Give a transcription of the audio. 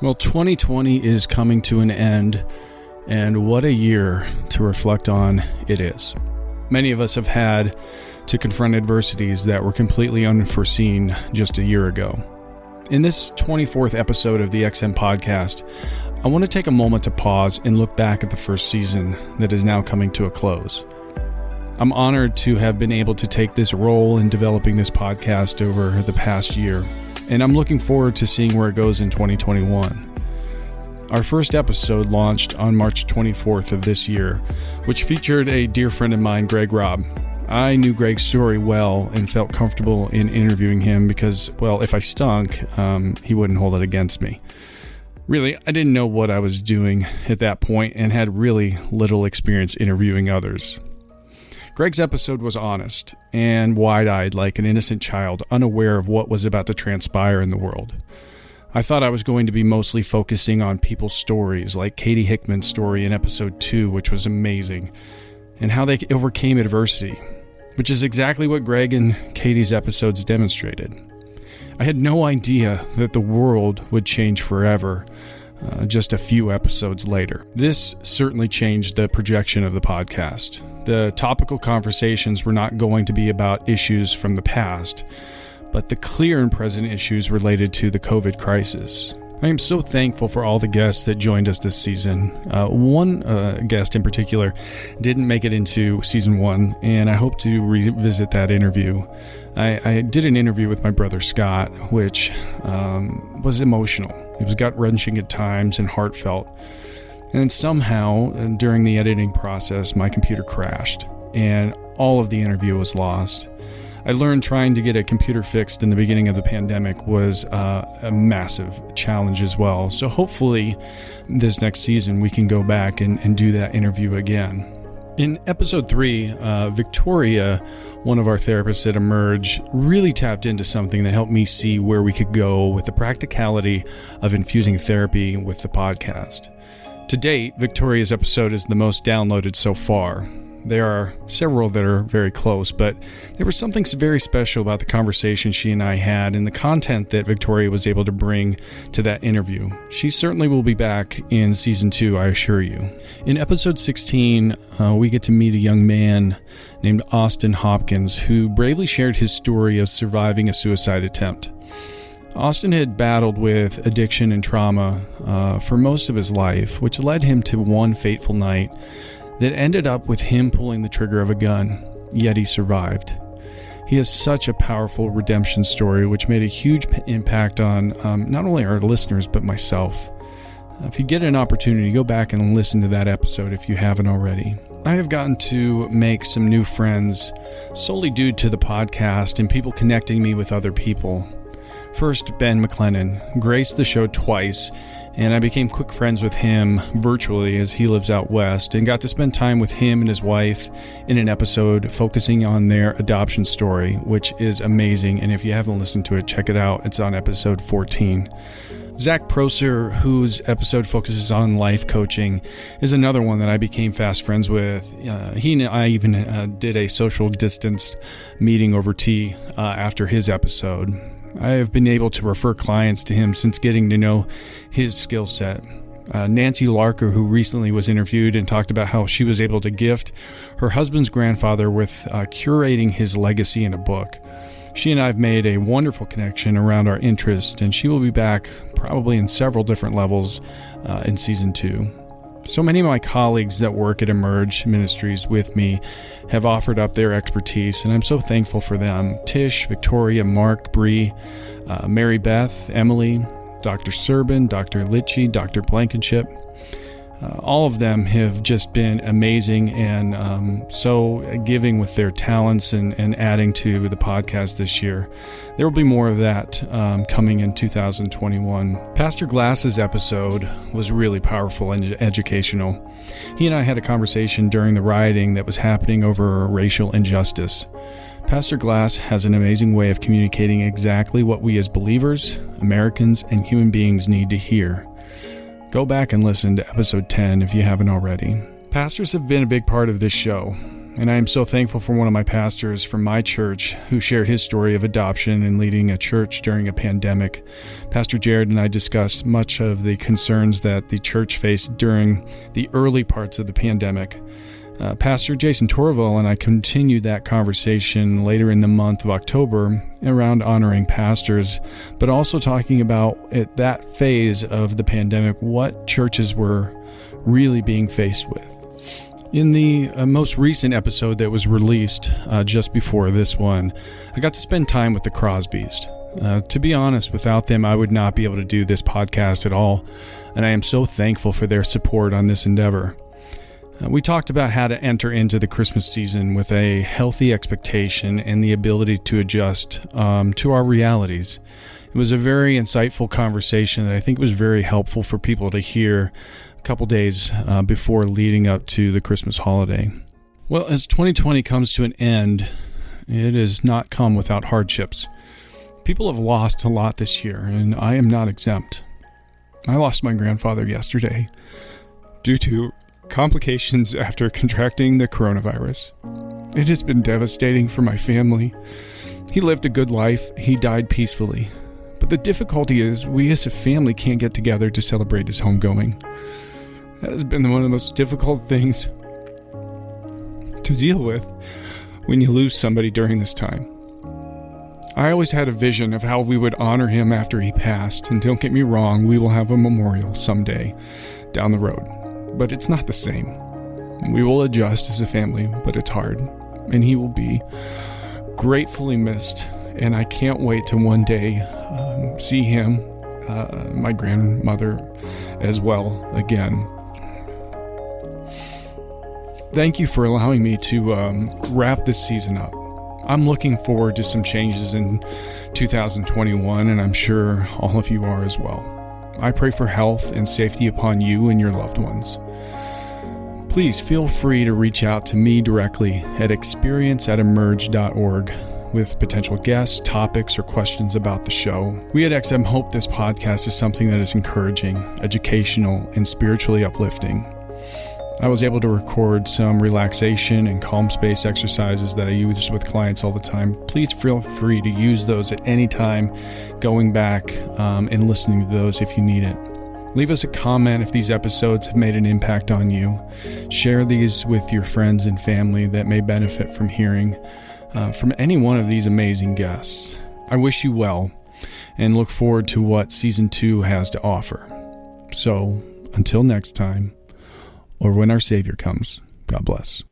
Well, 2020 is coming to an end, and what a year to reflect on it is. Many of us have had to confront adversities that were completely unforeseen just a year ago. In this 24th episode of the ExEm podcast, I want to take a moment to pause and look back at the first season that is now coming to a close. I'm honored to have been able to take this role in developing this podcast over the past year, and I'm looking forward to seeing where it goes in 2021. Our first episode launched on March 24th of this year, which featured a dear friend of mine, Greg Robb. I knew Greg's story well and felt comfortable in interviewing him because, well, if I stunk, he wouldn't hold it against me. Really, I didn't know what I was doing at that point and had really little experience interviewing others. Greg's episode was honest and wide-eyed like an innocent child, unaware of what was about to transpire in the world. I thought I was going to be mostly focusing on people's stories, like Katie Hickman's story in episode 2, which was amazing, and how they overcame adversity, which is exactly what Greg and Katie's episodes demonstrated. I had no idea that the world would change forever just a few episodes later. This certainly changed the projection of the podcast. The topical conversations were not going to be about issues from the past, but the clear and present issues related to the COVID crisis. I am so thankful for all the guests that joined us this season. One guest in particular didn't make it into season 1, and I hope to revisit that interview. I did an interview with my brother Scott, which was emotional. It was gut-wrenching at times and heartfelt. And somehow, during the editing process, my computer crashed, and all of the interview was lost. I learned trying to get a computer fixed in the beginning of the pandemic was a massive challenge as well. So hopefully this next season we can go back and do that interview again. In episode 3, Victoria, one of our therapists at Emerge, really tapped into something that helped me see where we could go with the practicality of infusing therapy with the podcast. To date, Victoria's episode is the most downloaded so far. There are several that are very close, but there was something very special about the conversation she and I had and the content that Victoria was able to bring to that interview. She certainly will be back in season 2, I assure you. In episode 16, we get to meet a young man named Austin Hopkins who bravely shared his story of surviving a suicide attempt. Austin had battled with addiction and trauma for most of his life, which led him to one fateful night that ended up with him pulling the trigger of a gun, yet he survived. He has such a powerful redemption story, which made a huge impact on not only our listeners, but myself. If you get an opportunity, go back and listen to that episode if you haven't already. I have gotten to make some new friends solely due to the podcast and people connecting me with other people. First, Ben McLennan graced the show twice, and I became quick friends with him virtually as he lives out west and got to spend time with him and his wife in an episode focusing on their adoption story, which is amazing. And if you haven't listened to it, check it out. It's on episode 14. Zach Proser, whose episode focuses on life coaching, is another one that I became fast friends with. He and I even did a social distanced meeting over tea after his episode. I have been able to refer clients to him since getting to know his skill set. Nancy Larker, who recently was interviewed and talked about how she was able to gift her husband's grandfather with curating his legacy in a book. She and I have made a wonderful connection around our interest, and she will be back probably in several different levels in season 2. So many of my colleagues that work at Emerge Ministries with me have offered up their expertise, and I'm so thankful for them. Tish, Victoria, Mark, Bree, Mary Beth, Emily, Dr. Serban, Dr. Litchi, Dr. Blankenship. All of them have just been amazing and so giving with their talents and adding to the podcast this year. There will be more of that coming in 2021. Pastor Glass's episode was really powerful and educational. He and I had a conversation during the rioting that was happening over racial injustice. Pastor Glass has an amazing way of communicating exactly what we as believers, Americans, and human beings need to hear. Go back and listen to episode 10 if you haven't already. Pastors have been a big part of this show. And I am so thankful for one of my pastors from my church who shared his story of adoption and leading a church during a pandemic. Pastor Jared and I discussed much of the concerns that the church faced during the early parts of the pandemic. Pastor Jason Torvald and I continued that conversation later in the month of October around honoring pastors, but also talking about at that phase of the pandemic, what churches were really being faced with. In the most recent episode that was released just before this one, I got to spend time with the Crosbys. To be honest, without them, I would not be able to do this podcast at all, and I am so thankful for their support on this endeavor. We talked about how to enter into the Christmas season with a healthy expectation and the ability to adjust to our realities. It was a very insightful conversation that I think was very helpful for people to hear a couple days before leading up to the Christmas holiday. Well, as 2020 comes to an end, it has not come without hardships. People have lost a lot this year, and I am not exempt. I lost my grandfather yesterday due to complications after contracting the coronavirus. It has been devastating for my family. He lived a good life. He died peacefully. But the difficulty is we as a family can't get together to celebrate his homegoing. That has been one of the most difficult things to deal with when you lose somebody during this time. I always had a vision of how we would honor him after he passed, and don't get me wrong, we will have a memorial someday down the road. But it's not the same. We will adjust as a family, but it's hard. And he will be gratefully missed. And I can't wait to one day see him, my grandmother as well, again. Thank you for allowing me to wrap this season up. I'm looking forward to some changes in 2021, and I'm sure all of you are as well. I pray for health and safety upon you and your loved ones. Please feel free to reach out to me directly at experience@emerge.org with potential guests, topics, or questions about the show. We at ExEm hope this podcast is something that is encouraging, educational, and spiritually uplifting. I was able to record some relaxation and calm space exercises that I use with clients all the time. Please feel free to use those at any time, going back and listening to those if you need it. Leave us a comment if these episodes have made an impact on you. Share these with your friends and family that may benefit from hearing from any one of these amazing guests. I wish you well and look forward to what Season 2 has to offer. So, until next time, or when our Savior comes, God bless.